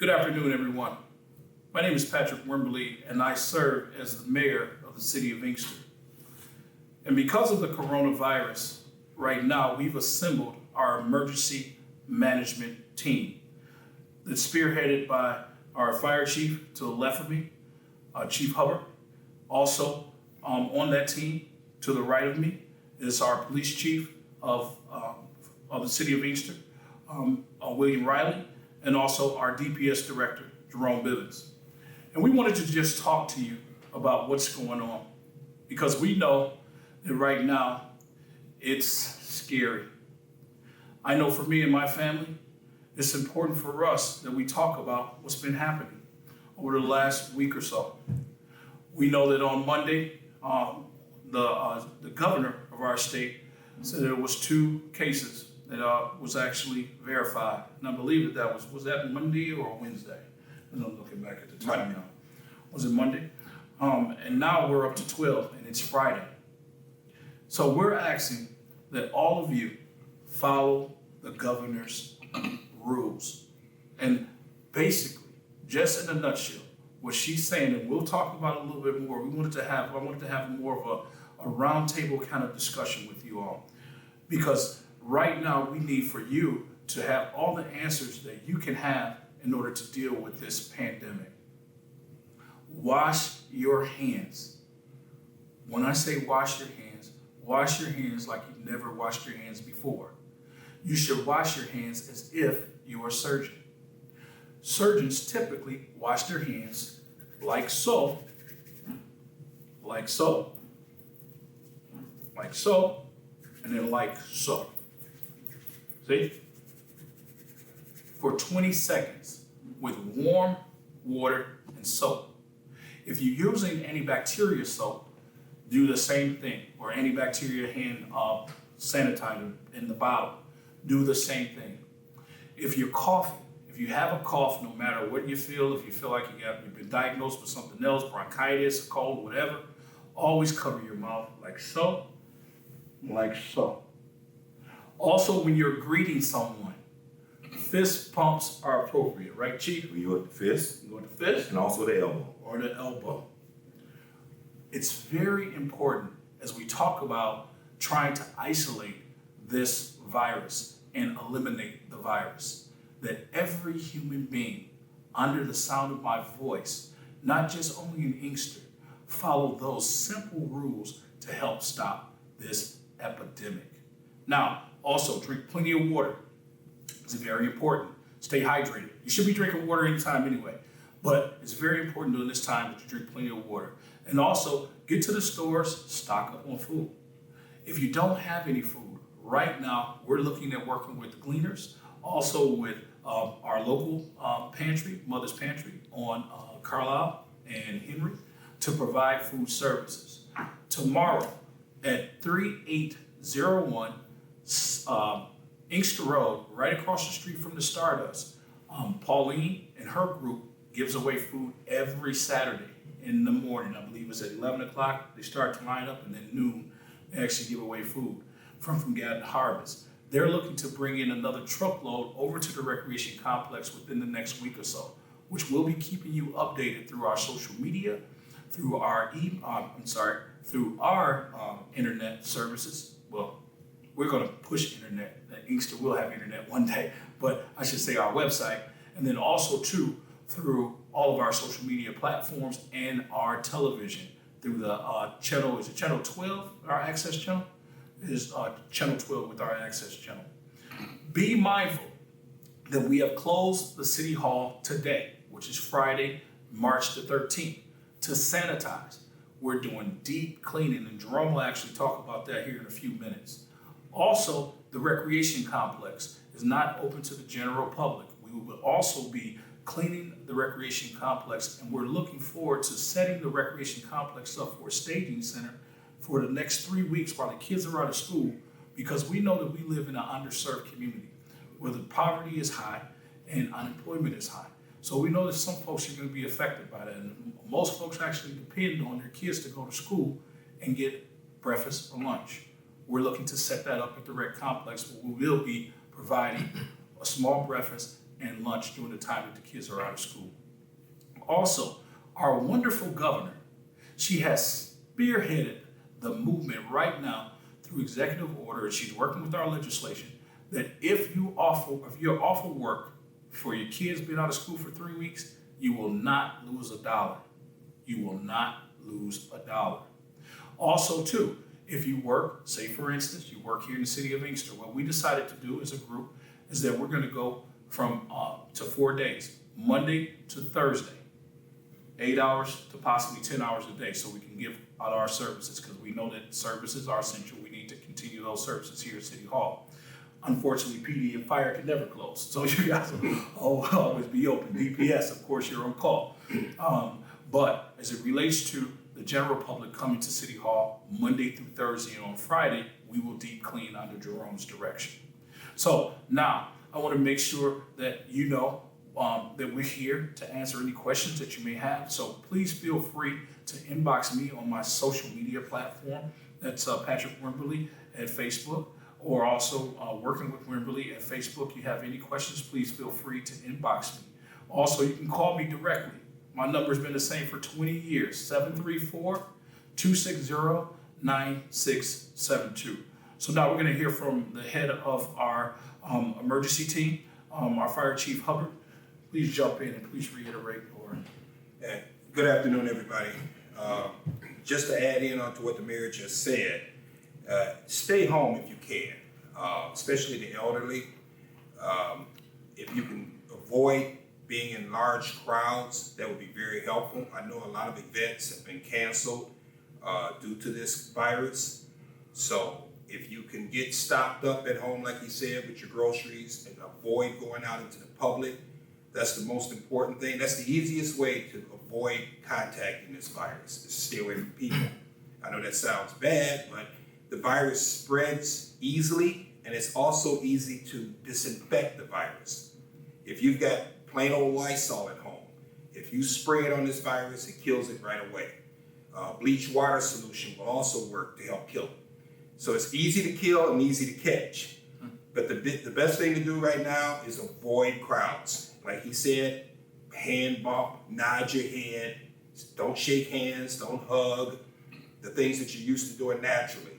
Good afternoon, everyone. My name is Patrick Wimberly, and I serve as the mayor of the City of Inkster. And because of the coronavirus, right now we've assembled our emergency management team that's spearheaded by our fire chief to the left of me, Chief Hubbard. Also on that team to the right of me is our police chief of the City of Inkster, William Riley, and also our DPS Director, Jerome Bivins. And we wanted to just talk to you about what's going on, because we know that right now it's scary. I know for me and my family, it's important for us that we talk about what's been happening over the last week or so. We know that on Monday, the governor of our state said there was 2 cases that was actually verified. And I believe that was that Monday or Wednesday? And I'm looking back at the time now. Was it Monday? And now we're up to 12, and it's Friday. So we're asking that all of you follow the governor's rules. And basically, just in a nutshell, what she's saying, and we'll talk about it a little bit more. I wanted to have more of a roundtable kind of discussion with you all, because right now we need for you to have all the answers that you can have in order to deal with this pandemic. Wash your hands. When I say wash your hands like you've never washed your hands before. You should wash your hands as if you're a surgeon. Surgeons typically wash their hands like so, and then like so. See? For 20 seconds with warm water and soap. If you're using antibacterial soap, do the same thing, or antibacterial hand sanitizer in the bottle. Do the same thing. If you're coughing, if you have a cough, no matter what you feel, if you feel like you've been diagnosed with something else, bronchitis, a cold, whatever, always cover your mouth like so, like so. Also, when you're greeting someone, fist pumps are appropriate, right, Chief? You go with the fist. You go with the fist. And also the elbow. Or the elbow. It's very important as we talk about trying to isolate this virus and eliminate the virus, that every human being under the sound of my voice, not just only in Inkster, follow those simple rules to help stop this epidemic. Now, also drink plenty of water. It's very important. Stay hydrated. You should be drinking water anytime anyway, but it's very important during this time that you drink plenty of water. And also, get to the stores, stock up on food. If you don't have any food, right now, we're looking at working with Gleaners, also with our local pantry, Mother's Pantry, on Carlisle and Henry, to provide food services. Tomorrow at 3801 Inkster Road, right across the street from the Stardust, Pauline and her group gives away food every Saturday in the morning. I believe it's at 11 o'clock. They start to line up, and then noon, they actually give away food from Gaddon Harvest. They're looking to bring in another truckload over to the recreation complex within the next week or so, which we'll be keeping you updated through our social media, through our internet services. Well, we're going to push internet. Inkster will have internet one day, but I should say our website, and then also too through all of our social media platforms and our television through the channel. Is it channel 12? Our access channel is channel 12 with our access channel. Be mindful that we have closed the City Hall today, which is Friday, March the 13th, to sanitize. We're doing deep cleaning, and Jerome will actually talk about that here in a few minutes. Also, the recreation complex is not open to the general public. We will also be cleaning the recreation complex, and we're looking forward to setting the recreation complex up for a staging center for the next 3 weeks while the kids are out of school, because we know that we live in an underserved community where the poverty is high and unemployment is high. So we know that some folks are going to be affected by that, and most folks actually depend on their kids to go to school and get breakfast or lunch. We're looking to set that up at the rec complex, where we will be providing a small breakfast and lunch during the time that the kids are out of school. Also, our wonderful governor, she has spearheaded the movement right now through executive order, and she's working with our legislation, that if you're off of work for your kids being out of school for 3 weeks, you will not lose $1. You will not lose $1. Also, too, if you work, say for instance, you work here in the City of Inkster, what we decided to do as a group is that we're going to go from to 4 days, Monday to Thursday, 8 hours to possibly 10 hours a day, so we can give out our services, because we know that services are essential. We need to continue those services here at City Hall. Unfortunately, PD and fire can never close, so you guys will always be open. DPS, of course, you're on call. But as it relates to the general public coming to City Hall Monday through Thursday, and on Friday, we will deep clean under Jerome's direction. So now, I want to make sure that you know that we're here to answer any questions that you may have. So please feel free to inbox me on my social media platform. That's Patrick Wimberly at Facebook, or also Working with Wimberly at Facebook. You have any questions, please feel free to inbox me. Also, you can call me directly. My number's been the same for 20 years, 734-260-9672. So now we're going to hear from the head of our emergency team, our Fire Chief Hubbard. Please jump in and please reiterate. Good afternoon, everybody. Just to add in on to what the mayor just said, stay home if you can, especially the elderly. If you can avoid being in large crowds, that would be very helpful. I know a lot of events have been canceled due to this virus. So if you can get stocked up at home, like he said, with your groceries, and avoid going out into the public, that's the most important thing. That's the easiest way to avoid contacting this virus, is stay away from people. I know that sounds bad, but the virus spreads easily, and it's also easy to disinfect the virus. If you've got plain old Lysol at home, if you spray it on this virus, it kills it right away. Bleach water solution will also work to help kill it. So it's easy to kill and easy to catch. But the best thing to do right now is avoid crowds. Like he said, hand bump, nod your head, don't shake hands, don't hug, the things that you're used to doing naturally.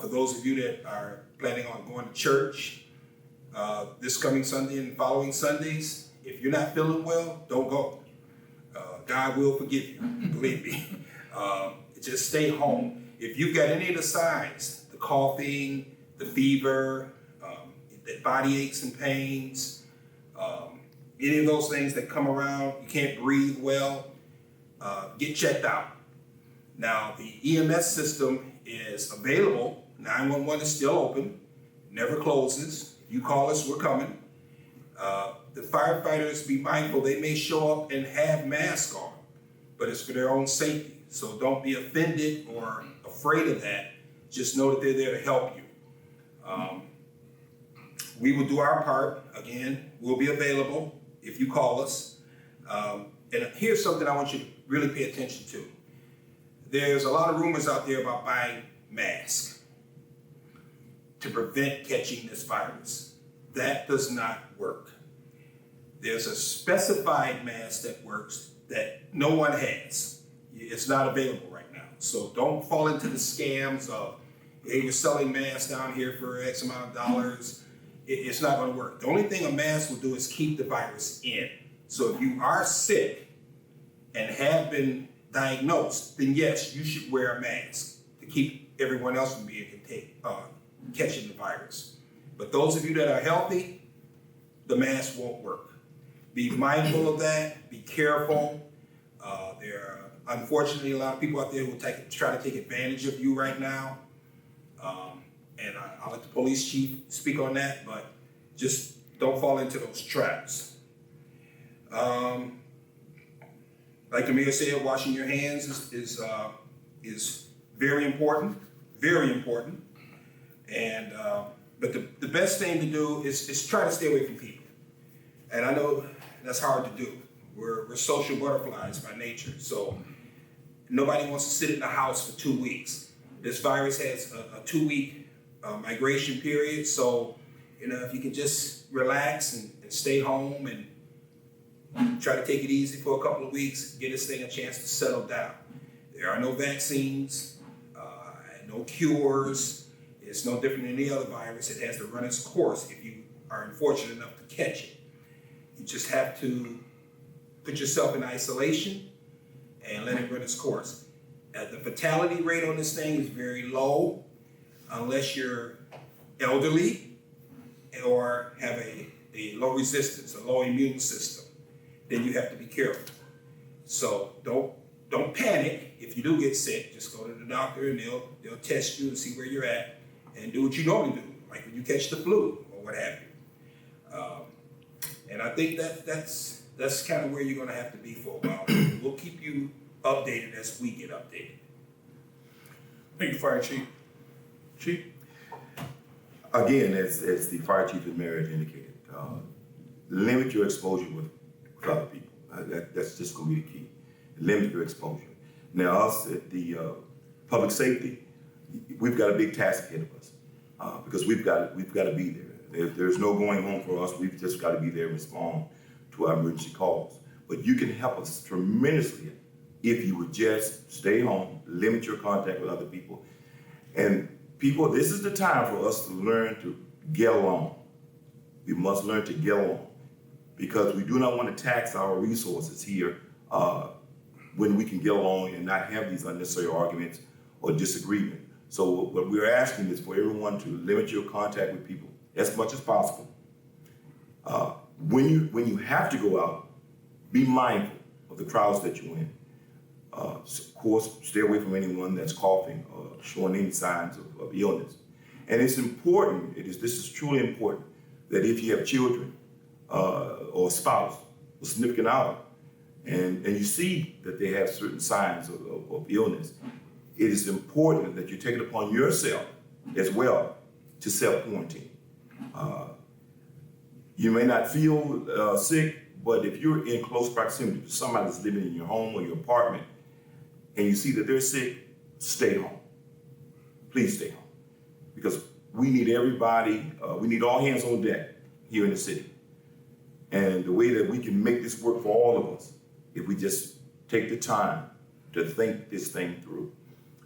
For those of you that are planning on going to church this coming Sunday and following Sundays, if you're not feeling well, don't go. God will forgive you, believe me. Just stay home. If you've got any of the signs, the coughing, the fever, the body aches and pains, any of those things that come around, you can't breathe well, get checked out. Now, the EMS system is available. 911 is still open, never closes. You call us, we're coming. The firefighters, be mindful, they may show up and have masks on, but it's for their own safety. So don't be offended or afraid of that. Just know that they're there to help you. We will do our part. Again, we'll be available if you call us. And here's something I want you to really pay attention to. There's a lot of rumors out there about buying masks to prevent catching this virus. That does not work. There's a specified mask that works that no one has. It's not available right now. So don't fall into the scams of, hey, you're selling masks down here for X amount of dollars. It's not going to work. The only thing a mask will do is keep the virus in. So if you are sick and have been diagnosed, then yes, you should wear a mask to keep everyone else from being catching the virus. But those of you that are healthy, the mask won't work. Be mindful of that. Be careful. There are unfortunately a lot of people out there who try to take advantage of you right now. And I'll let the police chief speak on that, but just don't fall into those traps. Like the mayor said, washing your hands is very important, very important. And but the best thing to do is try to stay away from people. And I know that's hard to do. We're social butterflies by nature, so nobody wants to sit in the house for 2 weeks. This virus has a 2-week migration period, so if you can just relax and stay home and try to take it easy for a couple of weeks, give this thing a chance to settle down. There are no vaccines, no cures. It's no different than any other virus. It has to run its course if you are unfortunate enough to catch it. You just have to put yourself in isolation and let it run its course. The fatality rate on this thing is very low unless you're elderly or have a low resistance, a low immune system. Then you have to be careful. So don't panic. If you do get sick, just go to the doctor and they'll test you and see where you're at and do what you normally do, like when you catch the flu or what have you. And I think that's kind of where you're going to have to be for a while. We'll keep you updated as we get updated. Thank you, Fire Chief. Chief? Again, as the fire chief and mayor indicated, limit your exposure with other people. That's just going to be the key. Limit your exposure. Now, us at the public safety, we've got a big task ahead of us because we've got to be there. There's no going home for us. We've just got to be there and respond to our emergency calls. But you can help us tremendously if you would just stay home, limit your contact with other people. And people, this is the time for us to learn to get along. We must learn to get along because we do not want to tax our resources here when we can get along and not have these unnecessary arguments or disagreement. So what we're asking is for everyone to limit your contact with people as much as possible. When you have to go out, be mindful of the crowds that you're in. Of course, stay away from anyone that's coughing or showing any signs of illness. And it's important, this is truly important, that if you have children or a spouse or significant other, and you see that they have certain signs of illness, it is important that you take it upon yourself as well to self-quarantine. You may not feel sick, but if you're in close proximity to somebody that's living in your home or your apartment, and you see that they're sick, stay home. Please stay home. Because we need everybody, we need all hands on deck here in the city. And the way that we can make this work for all of us, if we just take the time to think this thing through.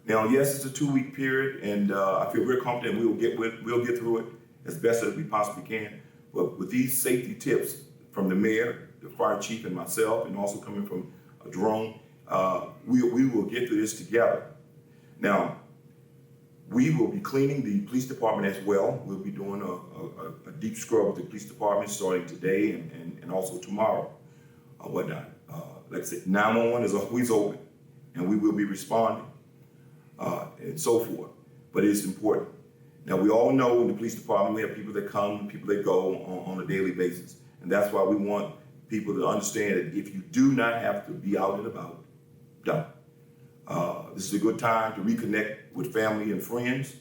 Now, yes, it's a 2-week period, and I feel very confident we'll get through it as best as we possibly can. But with these safety tips from the mayor, the fire chief, and myself, and also coming from Jerome, we will get through this together. Now, we will be cleaning the police department as well. We'll be doing a deep scrub of the police department starting today and also tomorrow or whatnot. Like I said, 911 is always open, and we will be responding and so forth. But it's important. Now, we all know in the police department, we have people that come, people that go on a daily basis. And that's why we want people to understand that if you do not have to be out and about, don't. This is a good time to reconnect with family and friends.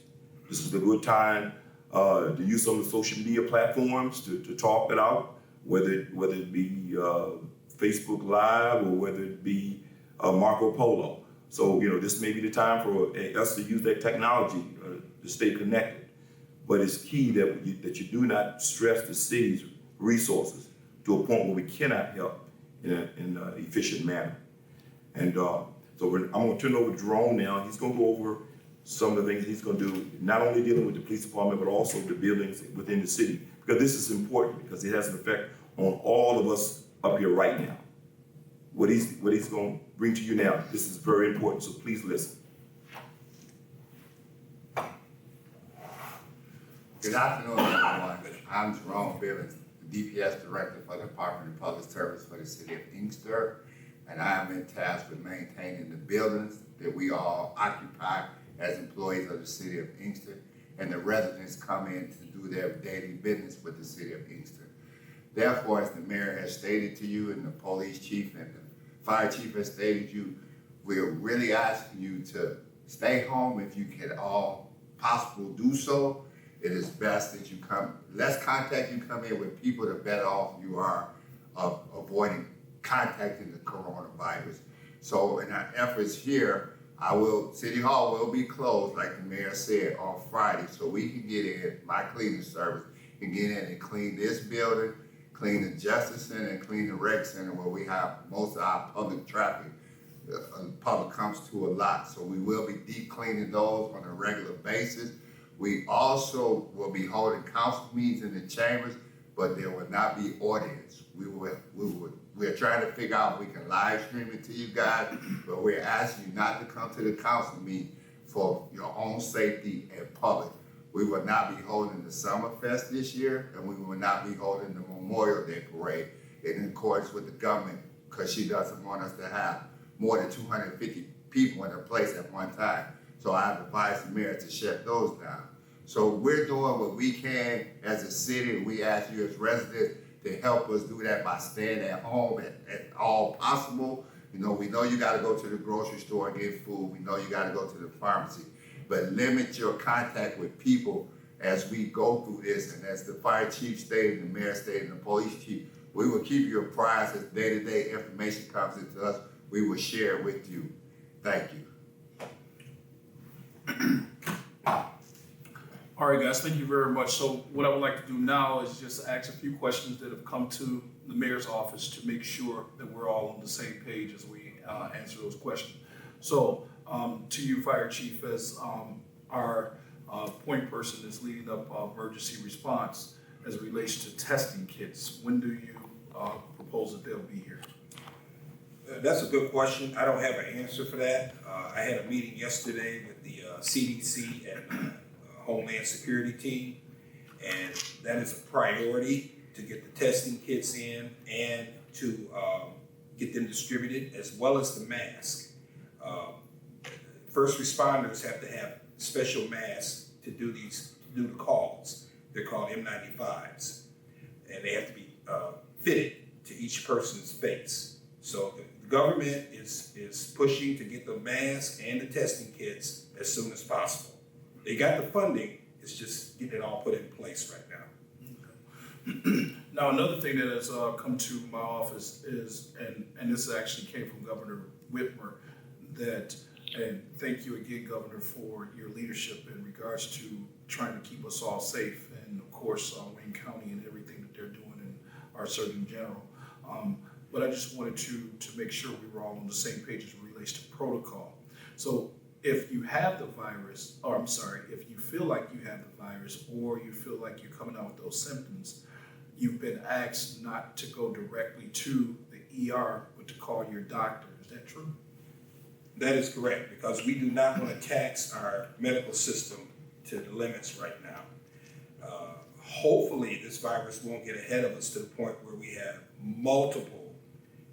This is a good time to use some of the social media platforms to talk it out, whether it be Facebook Live or whether it be Marco Polo. So, this may be the time for us to use that technology to stay connected. But it's key that you do not stress the city's resources to a point where we cannot help in an efficient manner. And so I'm going to turn it over to Jerome now. He's going to go over some of the things he's going to do, not only dealing with the police department, but also the buildings within the city. Because this is important, because it has an effect on all of us up here right now. What he's going to bring to you now, this is very important, so please listen. Good afternoon, everyone. I'm Jerome Bivins, the DPS Director for the Department of Public Service for the City of Inkster, and I am in task with maintaining the buildings that we all occupy as employees of the City of Inkster, and the residents come in to do their daily business with the City of Inkster. Therefore, as the mayor has stated to you, and the police chief and the fire chief has stated to you, we're really asking you to stay home if you can all possible do so. It is best that you come, less contact you come in with people, the better off you are of avoiding contacting the coronavirus. So in our efforts here, City Hall will be closed, like the mayor said, on Friday, so we can get in my cleaning service can get in and clean this building, clean the Justice Center, and clean the Rec Center where we have most of our public traffic. The public comes to a lot, so we will be deep cleaning those on a regular basis. We also will be holding council meetings in the chambers, but there will not be audience. We're trying to figure out if we can live stream it to you guys, but we're asking you not to come to the council meeting for your own safety and public. We will not be holding the Summerfest this year, and we will not be holding the Memorial Day Parade in accordance with the government, because she doesn't want us to have more than 250 people in a place at one time. So I've advised the mayor to shut those down. So we're doing what we can as a city, and we ask you as residents to help us do that by staying at home at all possible. You know, we know you gotta go to the grocery store and get food. We know you gotta go to the pharmacy, but limit your contact with people as we go through this. And as the fire chief stated, the mayor stated, and the police chief, we will keep you apprised as day-to-day information comes into us. We will share it with you. Thank you. All right, guys, thank you very much. So what I would like to do now is just ask a few questions that have come to the mayor's office to make sure that we're all on the same page as we answer those questions. So to you, Fire Chief, as our point person is leading up emergency response as it relates to testing kits, when do you propose that they'll be here? That's a good question. I don't have an answer for that. I had a meeting yesterday with the CDC and Homeland Security team, and that is a priority to get the testing kits in and to get them distributed, as well as the mask. First responders have to have special masks to do the calls. They're called N95s, and they have to be fitted to each person's face. So the government is pushing to get the masks and the testing kits as soon as possible. They got the funding, it's just getting it all put in place right now. Now, another thing that has come to my office is, and this actually came from Governor Whitmer, and thank you again, Governor, for your leadership in regards to trying to keep us all safe, and of course, Wayne County and everything that they're doing, and our Surgeon General. But I just wanted to make sure we were all on the same page as it relates to protocol. So if you have the virus, or I'm sorry, if you feel like you have the virus, or you feel like you're coming out with those symptoms, you've been asked not to go directly to the ER, but to call your doctor. Is that true? That is correct, because we do not want to tax our medical system to the limits right now. Hopefully this virus won't get ahead of us to the point where we have multiple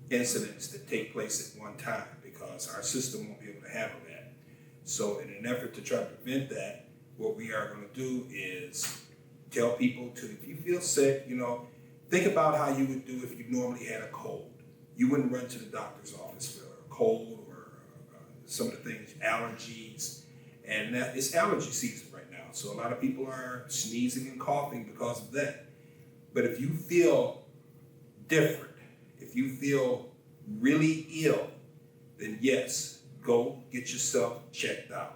incidents that take place at one time, because our system won't be able to handle that. So in an effort to try to prevent that, what we are going to do is tell people to, if you feel sick, think about how you would do if you normally had a cold. You wouldn't run to the doctor's office for a cold or some of the things, allergies, and that it's allergy season right now. So a lot of people are sneezing and coughing because of that. But if you feel different, if you feel really ill, then yes, go get yourself checked out.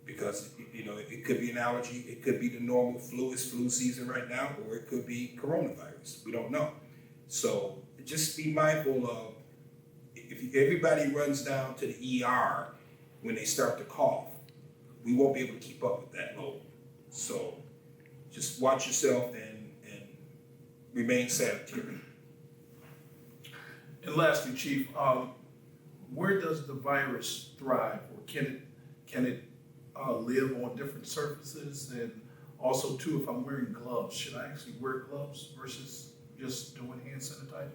Because it could be an allergy, it could be the normal flu, it's flu season right now, or it could be coronavirus. We don't know. So just be mindful of, if everybody runs down to the ER when they start to cough, we won't be able to keep up with that load. So just watch yourself and remain sanitary. And lastly, Chief, where does the virus thrive, or can it live on different surfaces? And also, too, if I'm wearing gloves, should I actually wear gloves versus just doing hand sanitizer?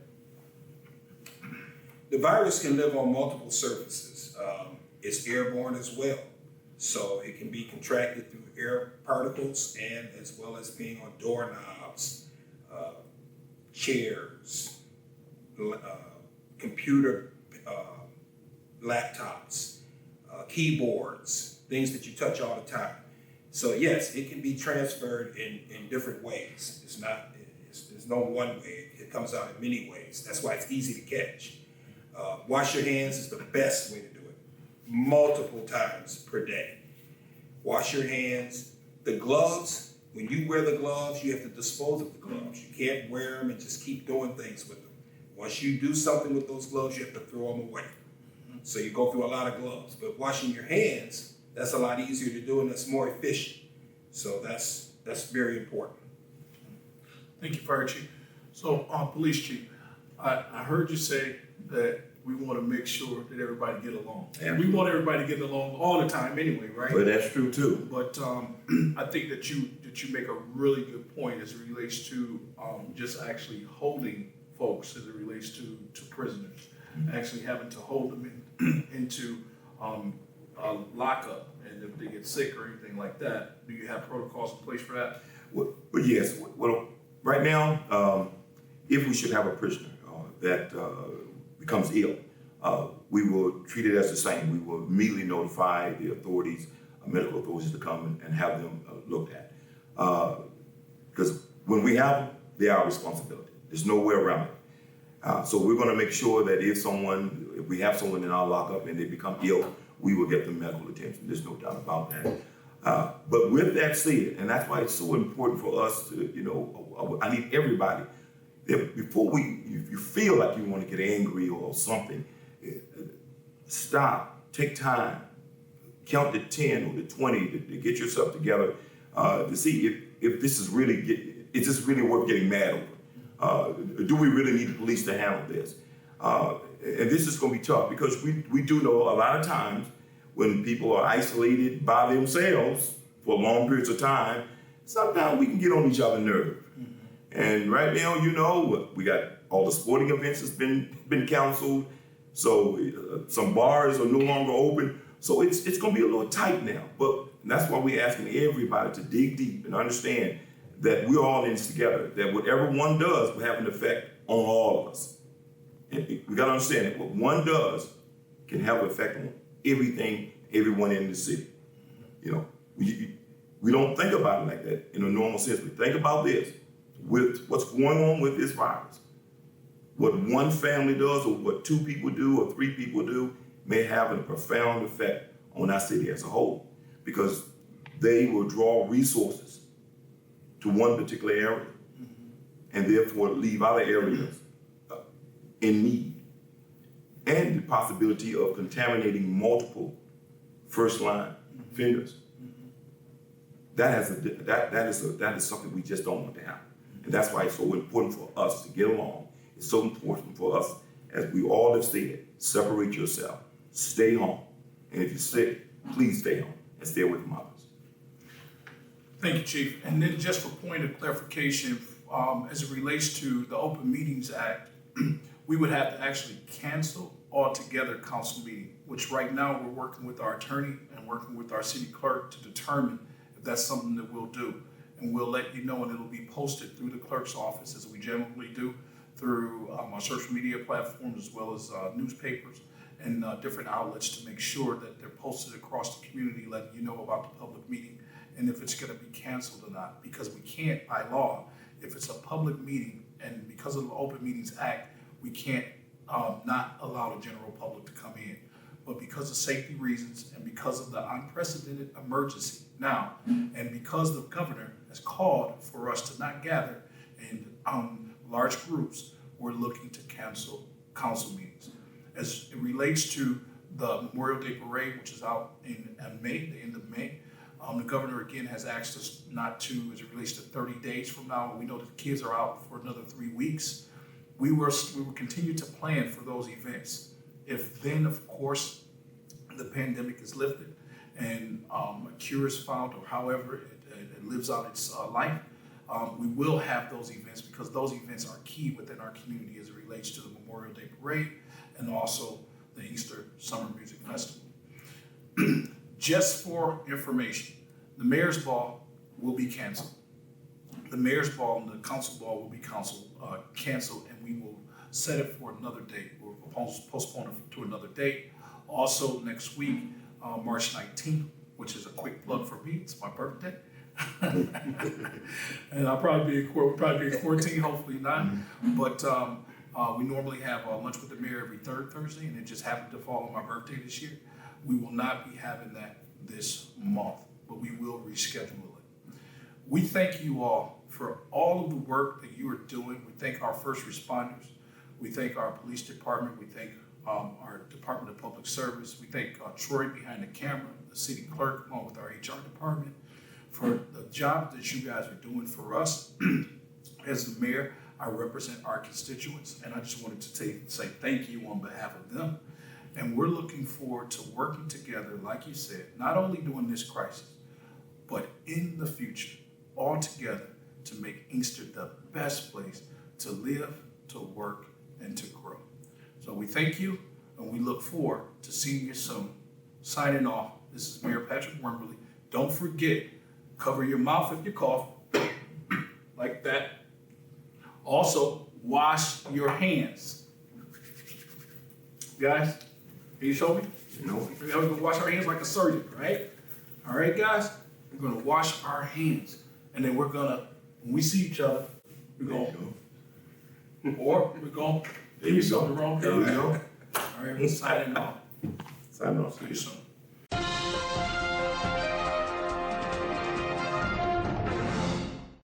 The virus can live on multiple surfaces. It's airborne as well. So it can be contracted through air particles, and as well as being on doorknobs, chairs, computer, laptops, keyboards, things that you touch all the time. So yes, it can be transferred in different ways. There's no one way. It comes out in many ways. That's why it's easy to catch. Wash your hands is the best way to do it. Multiple times per day. Wash your hands. The gloves, When you wear the gloves, you have to dispose of the gloves. You can't wear them and just keep doing things with them. Once you do something with those gloves, you have to throw them away. So you go through a lot of gloves. But washing your hands, that's a lot easier to do and that's more efficient. So that's very important. Thank you, Fire Chief. So, Police Chief, I heard you say that we want to make sure that everybody get along. And we want everybody getting along all the time anyway, right? But that's true too. But I think that you make a really good point as it relates to just actually holding folks as it relates to prisoners, actually having to hold them into lockup, and if they get sick or anything like that, do you have protocols in place for that? Well, yes. Well, right now, if we should have a prisoner that becomes ill, we will treat it as the same. We will immediately notify the authorities, medical authorities, to come and have them looked at. Because when we have them, they are our responsibility. There's no way around it. So we're going to make sure that if we have someone in our lockup and they become ill, we will get them medical attention. There's no doubt about that. But with that said, and that's why it's so important for us to, I need everybody, before if you feel like you want to get angry or something, stop, take time, count to 10 or to 20 to get yourself together to see if this is is this really worth getting mad over? Do we really need the police to handle this? And this is going to be tough because we do know a lot of times when people are isolated by themselves for long periods of time, sometimes we can get on each other's nerves. And right now, we got all the sporting events that's been canceled. So some bars are no longer open. So it's going to be a little tight now. But that's why we're asking everybody to dig deep and understand that we're all in this together, that whatever one does will have an effect on all of us. And we got to understand that what one does can have an effect on everyone in the city. We don't think about it like that in a normal sense. We think about this. With what's going on with this virus, what one family does or what two people do or three people do may have a profound effect on our city as a whole, because they will draw resources to one particular area and therefore leave other areas in need, and the possibility of contaminating multiple first-line offenders. That is something we just don't want to happen. And that's why it's so important for us to get along. It's so important for us, as we all have said, separate yourself, stay home. And if you're sick, please stay home and stay away from others. Thank you, Chief. And then just for point of clarification, as it relates to the Open Meetings Act, we would have to actually cancel altogether council meeting, which right now we're working with our attorney and working with our city clerk to determine if that's something that we'll do. And we'll let you know, and it'll be posted through the clerk's office, as we generally do, through our social media platforms, as well as newspapers and different outlets, to make sure that they're posted across the community, letting you know about the public meeting and if it's going to be canceled or not. Because we can't, by law, if it's a public meeting, and because of the Open Meetings Act, we can't not allow the general public to come in. But because of safety reasons and because of the unprecedented emergency now, and because the governor has called for us to not gather in large groups, we're looking to cancel council meetings. As it relates to the Memorial Day Parade, which is out in May, the end of May, the governor again has asked us not to, as it relates to 30 days from now. We know that the kids are out for another 3 weeks. We will continue to plan for those events. If then, of course, the pandemic is lifted and a cure is found, or however it lives out its life, we will have those events, because those events are key within our community as it relates to the Memorial Day Parade and also the Inkster Summer Music Festival. Just for information, the Mayor's Ball will be canceled. The Mayor's Ball and the Council Ball will be canceled, and we will set it for another date. We'll postpone it to another date. Also next week, March 19th, which is a quick plug for me, it's my birthday. And we'll probably be in quarantine, hopefully not. But we normally have lunch with the mayor every third Thursday, and it just happened to fall on my birthday this year. We will not be having that this month, but we will reschedule it. We thank you all for all of the work that you are doing. We thank our first responders. We thank our police department. We thank our Department of Public Service. We thank Troy behind the camera, the city clerk, along with our HR department, for the job that you guys are doing for us. As the mayor, I represent our constituents, and I just wanted to say thank you on behalf of them. And we're looking forward to working together, like you said, not only during this crisis, but in the future, all together to make Inkster the best place to live, to work, and to grow. So we thank you, and we look forward to seeing you soon. Signing off, this is Mayor Patrick Wimberly. Don't forget, cover your mouth if you cough, like that. Also, wash your hands. Guys, can you show me? No. We're gonna wash our hands like a surgeon, right? All right, guys? We're gonna wash our hands. And then we're gonna, when we see each other, we're There you gonna, go. or we're gonna, There you do something go. wrong. There you go. All right, we're signing off. Sign off. See you soon.